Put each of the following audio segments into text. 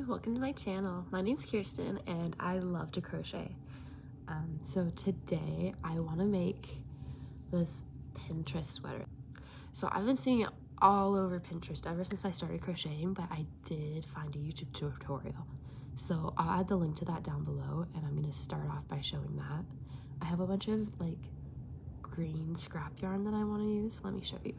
welcome to my channel. My name's Kirsten and I love to crochet. So today I want to make this Pinterest sweater. So I've been seeing it all over Pinterest ever since I started crocheting, but I did find a YouTube tutorial. So I'll add the link to that down below and I'm going to start off by showing that. I have a bunch of like green scrap yarn that I want to use. Let me show you.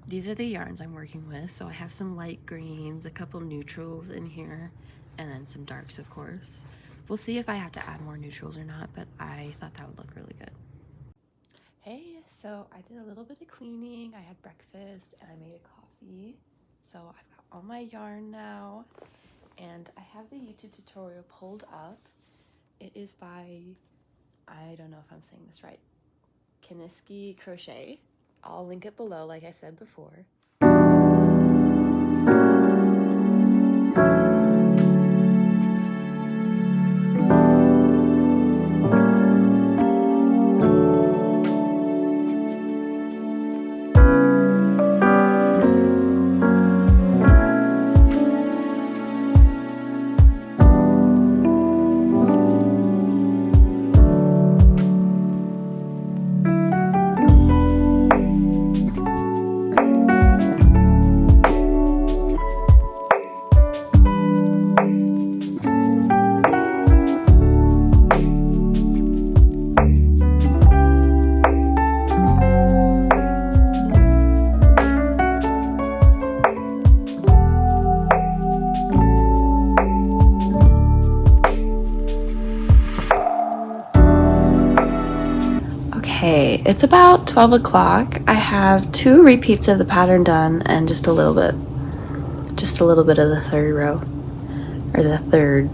These are the yarns I'm working with. So I have some light greens, a couple neutrals in here, and then some darks, of course. We'll see if I have to add more neutrals or not, but I thought that would look really good. Hey, so I did a little bit of cleaning. I had breakfast and I made a coffee. So I've got all my yarn now and I have the YouTube tutorial pulled up. It is by, I don't know if I'm saying this right, Kiniski Crochet. I'll link it below, like I said before. Okay, it's about 12 o'clock. I have 2 repeats of the pattern done and just a little bit of the third row, or the third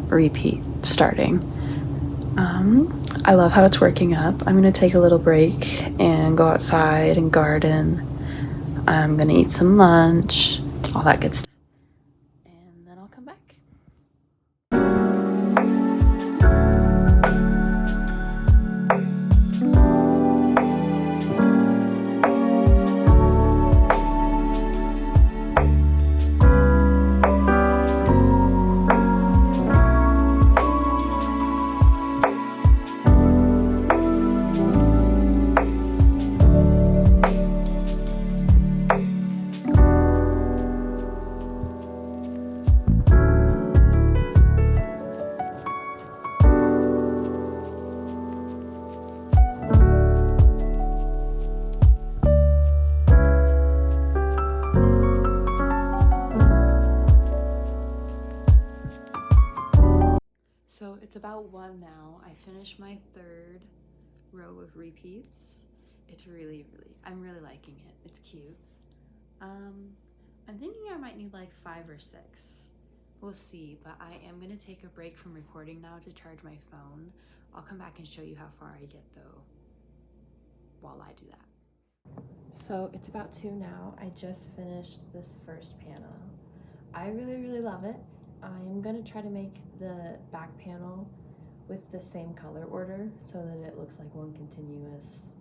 repeat starting. I love how it's working up. I'm gonna take a little break and go outside and garden. I'm gonna eat some lunch, all that good stuff, and then I'll come back. So it's about 1 now. I finished my 3rd row of repeats. It's I'm really liking it. It's cute. I'm thinking I might need like 5 or 6. We'll see, but I am gonna take a break from recording now to charge my phone. I'll come back and show you how far I get though while I do that. So it's about 2 now. I just finished this first panel. I really love it. I'm gonna try to make the back panel with the same color order so that it looks like one continuous,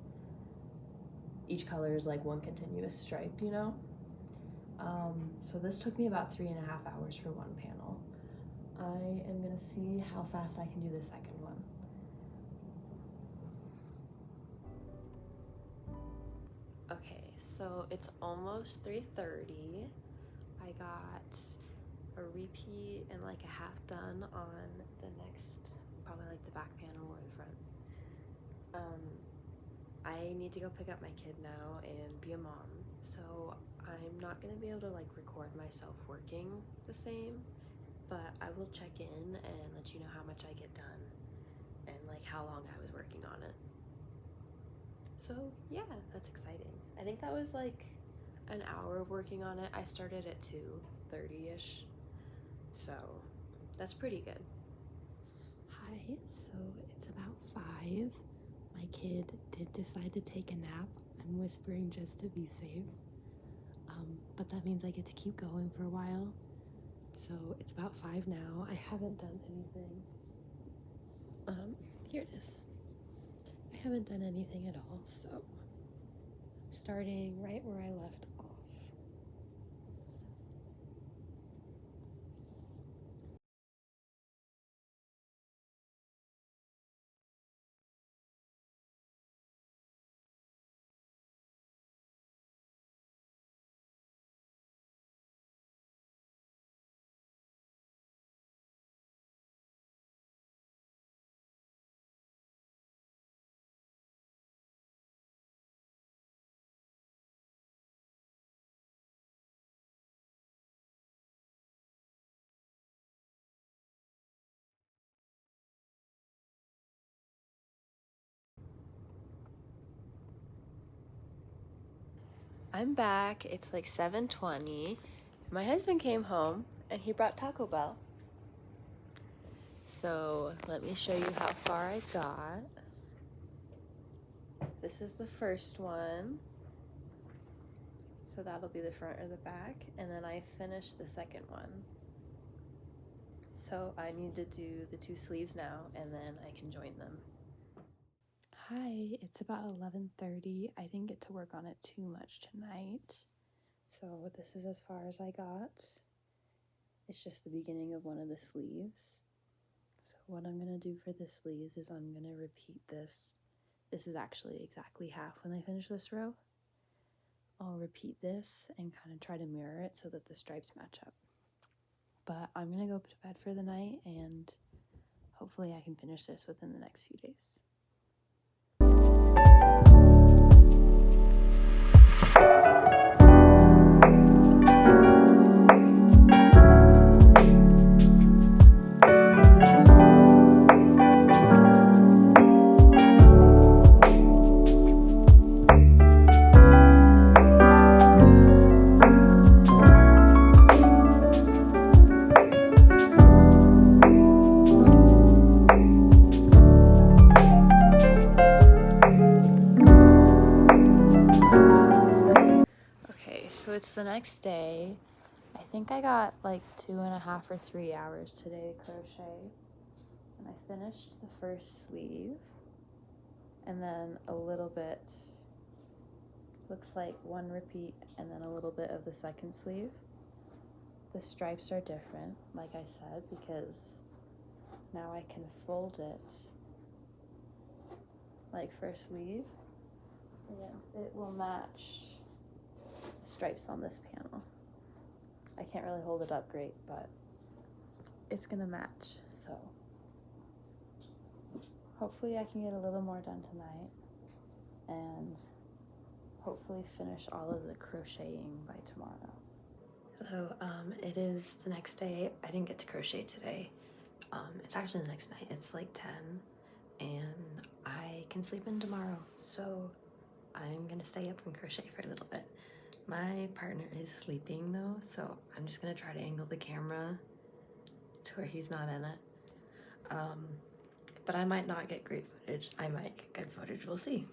each color is like one continuous stripe, you know? So this took me about 3.5 hours for one panel. I am gonna see how fast I can do the second one. Okay, so it's almost 3:30. I got a repeat and like a half done on the next, probably like the back panel or the front. I need to go pick up my kid now and be a mom, so I'm not gonna be able to like record myself working the same, but I will check in and let you know how much I get done and like how long I was working on it. So yeah, that's exciting. I think that was like an hour working on it. I started at 2:30ish, so that's pretty good. Hi, so it's about 5. My kid did decide to take a nap. I'm whispering just to be safe, but that means I get to keep going for a while. So it's about 5 now. I haven't done anything. Here it is. I haven't done anything at all, so starting right where I left off. I'm back. It's like 7:20. My husband came home and he brought Taco Bell. So let me show you how far I got. This is the first one. So that'll be the front or the back. And then I finished the second one. So I need to do the 2 sleeves now and then I can join them. Hi, it's about 11:30. I didn't get to work on it too much tonight. So this is as far as I got. It's just the beginning of one of the sleeves. So what I'm gonna do for the sleeves is I'm gonna repeat this. This is actually exactly half when I finish this row. I'll repeat this and kind of try to mirror it so that the stripes match up. But I'm gonna go to bed for the night and hopefully I can finish this within the next few days. So it's the next day. I think I got like 2.5 or 3 hours today to crochet. And I finished the first sleeve. And then a little bit, looks like 1 repeat and then a little bit of the second sleeve. The stripes are different, like I said, because now I can fold it like first sleeve. And it will match stripes on this panel. I can't really hold it up great, but it's gonna match, so hopefully I can get a little more done tonight and hopefully finish all of the crocheting by tomorrow. Hello, it is the next day. I didn't get to crochet today. It's actually the next night. It's like 10 and I can sleep in tomorrow, so I'm gonna stay up and crochet for a little bit. My partner is sleeping though, so I'm just gonna try to angle the camera to where he's not in it. But I might not get great footage. I might get good footage, we'll see.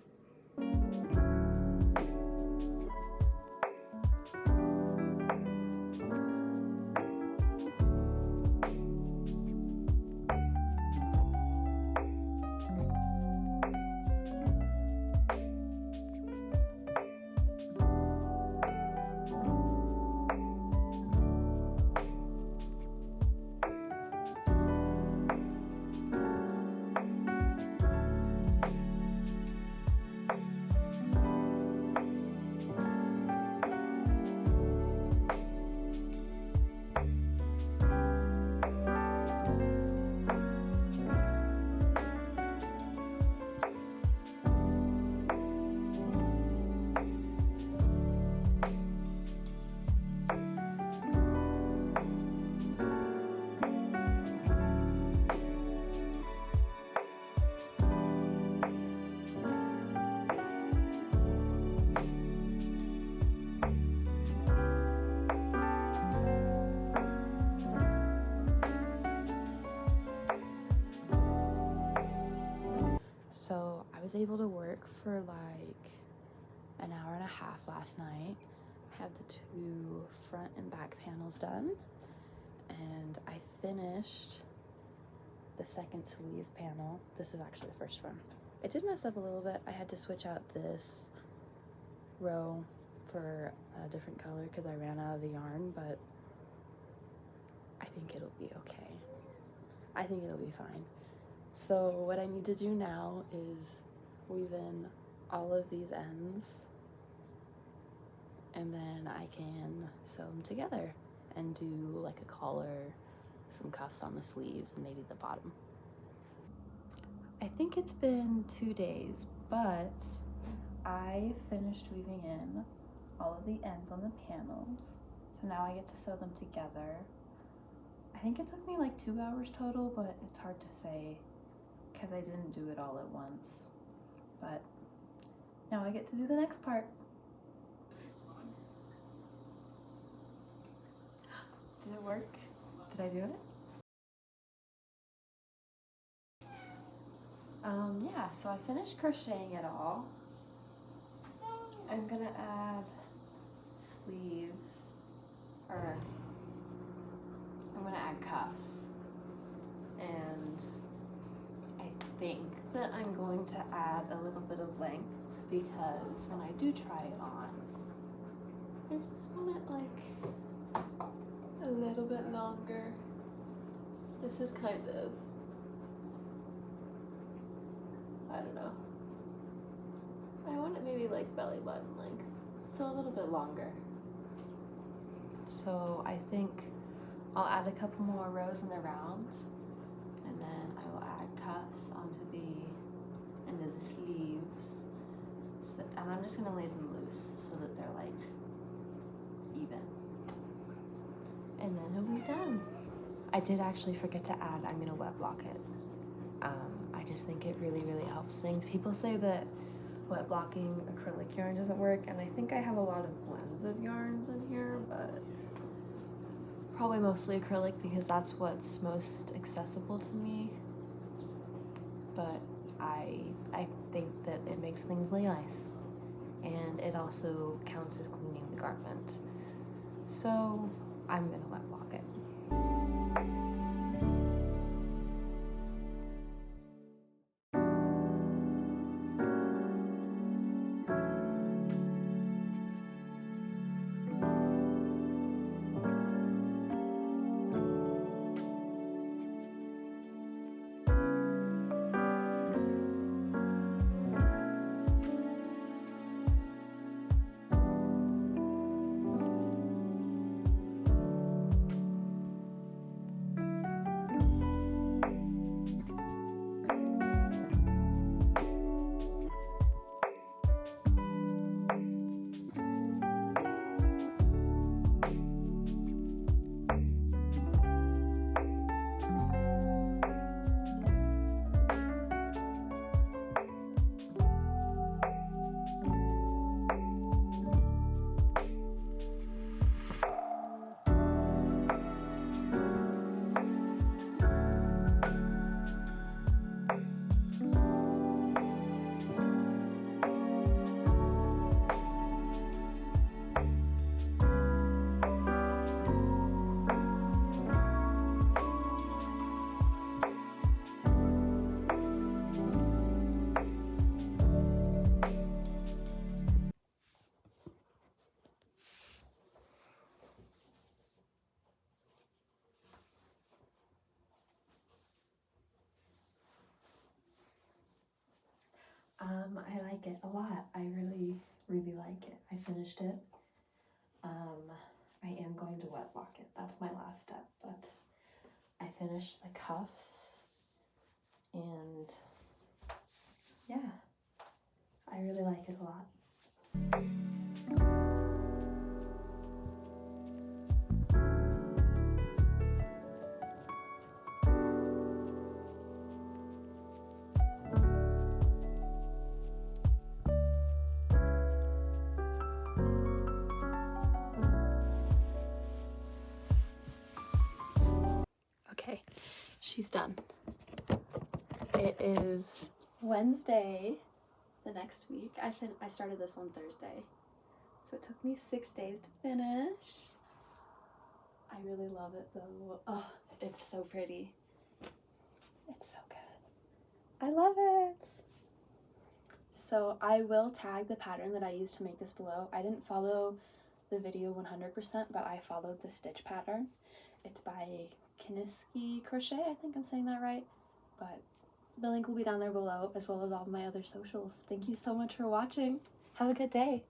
So I was able to work for like an hour and a half last night. I have the 2 front and back panels done, and I finished the second sleeve panel. This is actually the first one. It did mess up a little bit. I had to switch out this row for a different color because I ran out of the yarn, but I think it'll be okay. I think it'll be fine. So what I need to do now is weave in all of these ends, and then I can sew them together and do like a collar, some cuffs on the sleeves, and maybe the bottom. I think it's been 2 days, but I finished weaving in all of the ends on the panels. So now I get to sew them together. I think it took me like 2 hours total, but it's hard to say because I didn't do it all at once. But now I get to do the next part. work. Did I do it? Yeah, so I finished crocheting it all. I'm gonna add sleeves, or I'm gonna add cuffs, and I think that I'm going to add a little bit of length because when I do try it on, I just want it like a little bit longer. This is kind of, I don't know. I want it maybe like belly button length, so a little bit longer. So I think I'll add a couple more rows in the rounds, and then I will add cuffs onto the end of the sleeves. So, and I'm just gonna lay them loose so that they're like even. And then it'll be done. I did actually forget to add, I'm gonna wet block it. I just think it really, really helps things. People say that wet blocking acrylic yarn doesn't work, and I think I have a lot of blends of yarns in here, but probably mostly acrylic because that's what's most accessible to me. But I think that it makes things lay nice, and it also counts as cleaning the garment. So I'm gonna wet block it. I like it a lot. I really, really like it. I finished it. I am going to wet block it. That's my last step, but I finished the cuffs, and yeah, I really like it a lot. Okay, she's done. It is Wednesday the next week. I started this on Thursday, so it took me 6 days to finish. I really love it though. Oh, it's so pretty. It's so good. I love it. So I will tag the pattern that I used to make this below. I didn't follow the video 100%, but I followed the stitch pattern. It's by Kiniski Crochet, I think I'm saying that right, but the link will be down there below, as well as all my other socials. Thank you so much for watching. Have a good day.